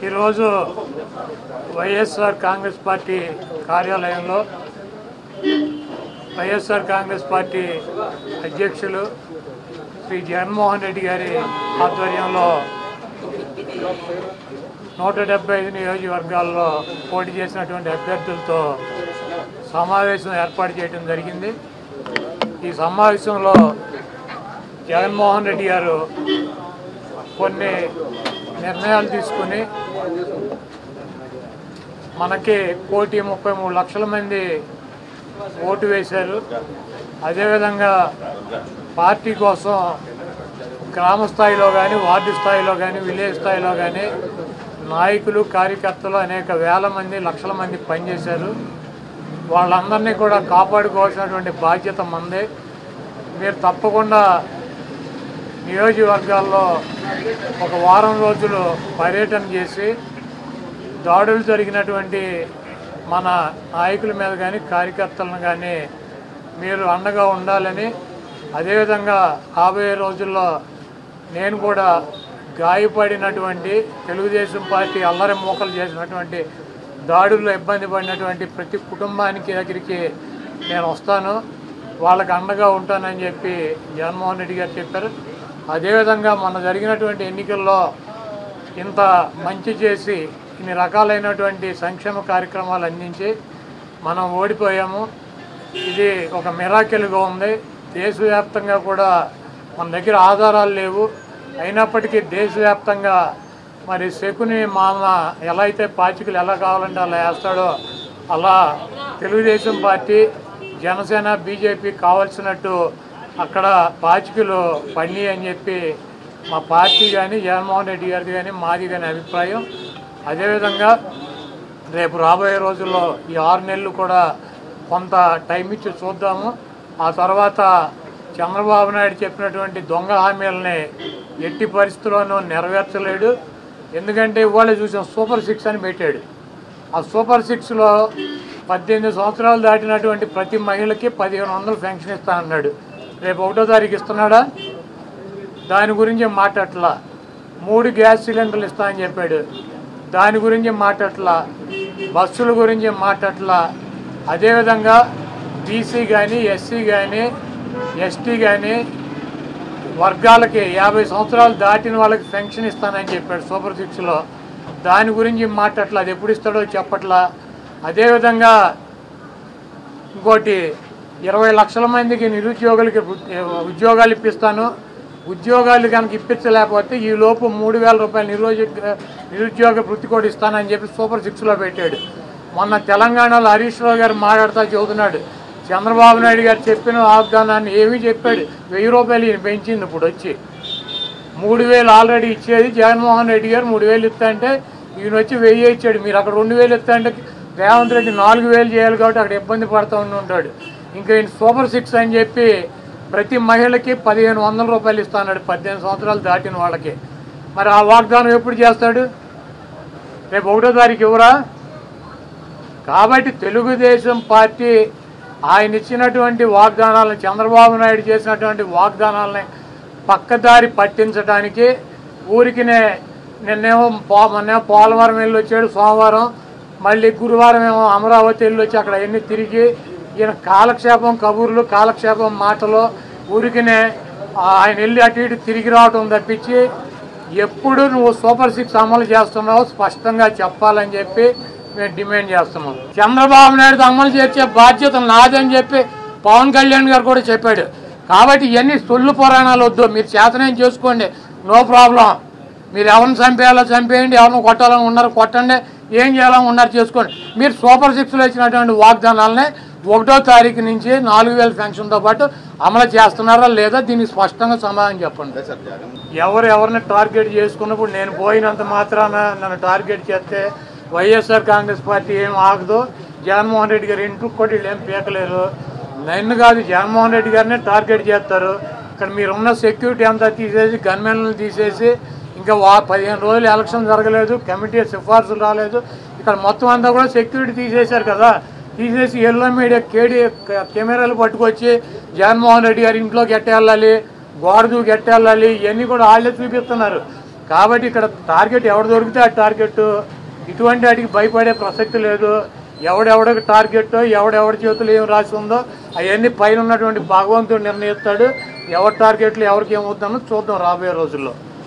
ఈరోజు వైఎస్ఆర్ కాంగ్రెస్ పార్టీ కార్యాలయంలో వైఎస్ఆర్ కాంగ్రెస్ పార్టీ అధ్యక్షులు శ్రీ జగన్మోహన్ రెడ్డి గారి ఆధ్వర్యంలో 175 నియోజకవర్గాల్లో పోటీ చేసినటువంటి అభ్యర్థులతో సమావేశం ఏర్పాటు చేయడం జరిగింది. ఈ సమావేశంలో జగన్మోహన్ రెడ్డి గారు కొన్ని నిర్ణయాలు తీసుకుని మనకి 1,33 లక్షల మంది ఓటు వేశారు. అదేవిధంగా పార్టీ కోసం గ్రామ స్థాయిలో కానీ, వార్డు స్థాయిలో కానీ, విలేజ్ స్థాయిలో కానీ నాయకులు, కార్యకర్తలు అనేక వేల మంది, లక్షల మంది పనిచేశారు. వాళ్ళందరినీ కూడా కాపాడుకోవాల్సినటువంటి బాధ్యత మందే. మీరు తప్పకుండా నియోజకవర్గాల్లో ఒక వారం రోజులు పర్యటన చేసి దాడులు జరిగినటువంటి మన నాయకుల మీద కానీ, కార్యకర్తలను కానీ మీరు అండగా ఉండాలని, అదేవిధంగా రాబోయే రోజుల్లో నేను కూడా గాయపడినటువంటి తెలుగుదేశం పార్టీ అల్లరి మూకలు చేసినటువంటి దాడుల్లో ఇబ్బంది పడినటువంటి ప్రతి కుటుంబానికి దగ్గరికి నేను వస్తాను, వాళ్ళకి అండగా ఉంటానని చెప్పి జగన్మోహన్ రెడ్డి గారు చెప్పారు. అదేవిధంగా మొన్న జరిగినటువంటి ఎన్నికల్లో ఇంత మంచి చేసి ఇన్ని రకాలైనటువంటి సంక్షేమ కార్యక్రమాలు అందించి మనం ఓడిపోయాము. ఇది ఒక మిరాకిల్గా ఉంది. దేశవ్యాప్తంగా కూడా మన దగ్గర ఆధారాలు లేవు, అయినప్పటికీ దేశవ్యాప్తంగా మరి శకుని మామ ఎలా అయితే పాచికలు ఎలా కావాలంటే అలా వేస్తాడో అలా తెలుగుదేశం పార్టీ, జనసేన, బీజేపీ కావాల్సినట్టు అక్కడ పాచికలు పడి అని చెప్పి మా పార్టీ కానీ, జగన్మోహన్ రెడ్డి గారిది కానీ, మాది కానీ అభిప్రాయం. అదేవిధంగా రేపు రాబోయే రోజుల్లో ఈ 6 నెలలు కూడా కొంత టైం ఇచ్చి చూద్దాము. ఆ తర్వాత చంద్రబాబు నాయుడు చెప్పినటువంటి దొంగ హామీలని ఎట్టి పరిస్థితుల్లోనూ నెరవేర్చలేడు. ఎందుకంటే ఇవాళ చూసిన సూపర్ 6 అని పెట్టాడు. ఆ సూపర్ 6లో 18 సంవత్సరాలు దాటినటువంటి ప్రతి మహిళకి 1,500 పెన్షన్ ఇస్తానన్నాడు. రేపు 1వ తారీఖు ఇస్తున్నాడా? దాని గురించి మాట్లాడట్లా. 3 గ్యాస్ సిలిండర్లు ఇస్తానని చెప్పాడు, దాని గురించి మాట్లాడట్లా. బస్సుల గురించి మాట్లాడట్లా. అదేవిధంగా బీసీ కానీ, ఎస్సీ కానీ, ఎస్టీ కానీ వర్గాలకి 50 సంవత్సరాలు దాటిన వాళ్ళకి పెన్షన్ ఇస్తానని చెప్పాడు సూపర్ 6లో. దాని గురించి మాట్లాడట్లా. అది ఎప్పుడు ఇస్తాడో చెప్పట్లా. అదేవిధంగా ఇంకోటి 20 లక్షల మందికి నిరుద్యోగులకి ఉద్యోగాలు ఇప్పిస్తాను, ఉద్యోగాలు కనుక ఇప్పించలేకపోతే ఈ లోపు 3,000 రూపాయలు నిరుద్యోగ వృత్తి కూడా ఇస్తానని చెప్పి సూపర్ 6లో పెట్టాడు. మొన్న తెలంగాణలో హరీష్ రావు గారు మాట్లాడుతూ చెబుతున్నాడు, చంద్రబాబు నాయుడు గారు చెప్పిన వాగ్దానాన్ని ఏమీ చెప్పాడు. 1,000 రూపాయలు ఈయన పెంచింది. ఇప్పుడు వచ్చి 3,000 ఆల్రెడీ ఇచ్చేది జగన్మోహన్ రెడ్డి గారు. 3,000 ఇస్తా అంటే ఈయన వచ్చి 1,000 ఇచ్చాడు. మీరు అక్కడ 2,000 ఇస్తా అంటే రేవంత్ రెడ్డి 4,000 చేయాలి కాబట్టి అక్కడ ఇబ్బంది పడుతూ ఉంటాడు. ఇంకా ఈయన సూపర్ 6 అని చెప్పి ప్రతి మహిళకి 1,500 రూపాయలు ఇస్తాడు 18 సంవత్సరాలు దాటిన వాళ్ళకి. మరి ఆ వాగ్దానం ఎప్పుడు చేస్తాడు? రేపు 1వ తారీఖు ఇవ్వరా? కాబట్టి తెలుగుదేశం పార్టీ ఆయన ఇచ్చినటువంటి వాగ్దానాలను, చంద్రబాబు నాయుడు చేసినటువంటి వాగ్దానాలని పక్కదారి పట్టించడానికి ఊరికినే నిన్నేమో పోలవరం వెళ్ళి వచ్చాడు సోమవారం, మళ్ళీ గురువారం ఏమో అమరావతి వెళ్ళి వచ్చి అక్కడ ఎన్ని తిరిగి ఈయన కాలక్షేపం కబుర్లు, కాలక్షేపం మాటలు, ఊరికినే ఆయన వెళ్ళి అటు ఇటు తిరిగి రావటం తప్పించి ఎప్పుడు నువ్వు సూపర్ 6 అమలు చేస్తున్నావు స్పష్టంగా చెప్పాలని చెప్పి మేము డిమాండ్ చేస్తున్నాం. చంద్రబాబు నాయుడు అమలు చేసే బాధ్యత నాదని చెప్పి పవన్ కళ్యాణ్ గారు కూడా చెప్పాడు. కాబట్టి ఇవన్నీ సొల్లు పురాణాలు వద్దు, మీరు చేతనేం చేసుకోండి, నో ప్రాబ్లం. మీరు ఎవరిని చంపేయాలో చంపేయండి, ఎవరిని కొట్టాలని ఉన్నారు కొట్టండి, ఏం చేయాలని ఉన్నారు చేసుకోండి. మీరు సూపర్ 6లో ఇచ్చినటువంటి వాగ్దానాలనే 1వ తారీఖు నుంచి 4,000 పెన్షన్తో పాటు అమలు చేస్తున్నారా లేదా దీనికి స్పష్టంగా సమాధానం చెప్పండి. ఎవరిని టార్గెట్ చేసుకున్నప్పుడు నేను పోయినంత మాత్రాన నన్ను టార్గెట్ చేస్తే వైఎస్ఆర్ కాంగ్రెస్ పార్టీ ఏం ఆగదు. జగన్మోహన్ రెడ్డి గారు ఇంటికి కూడా వీళ్ళు ఏం పీకలేరు. నన్ను కాదు, జగన్మోహన్ రెడ్డి గారినే టార్గెట్ చేస్తారు. ఇక్కడ మీరున్న సెక్యూరిటీ అంతా తీసేసి, గన్మెన్లను తీసేసి, ఇంకా 15 రోజులు ఎలక్షన్ జరగలేదు, కమిటీ సిఫార్సులు రాలేదు, ఇక్కడ మొత్తం అంతా కూడా సెక్యూరిటీ తీసేశారు కదా. తీసేసి ఎల్లో మీడియా కెమెరాలు పట్టుకొచ్చి జగన్మోహన్ రెడ్డి గారి ఇంట్లోకి ఎట్టేళ్ళాలి, గోడ దూకి ఎట్టేళ్ళాలి, ఇవన్నీ కూడా వాళ్ళే చూపిస్తున్నారు. కాబట్టి ఇక్కడ టార్గెట్ ఎవరు దొరికితే ఆ టార్గెట్, ఇటువంటి వాటికి భయపడే ప్రసక్తి లేదు. ఎవడెవడికి టార్గెట్, ఎవడెవడి చేతులు ఏం రాసి ఉందో అవన్నీ పైన ఉన్నటువంటి భగవంతుడు నిర్ణయిస్తాడు. ఎవరి టార్గెట్లు ఎవరికి ఏమవుతుందో చూద్దాం రాబోయే రోజుల్లో.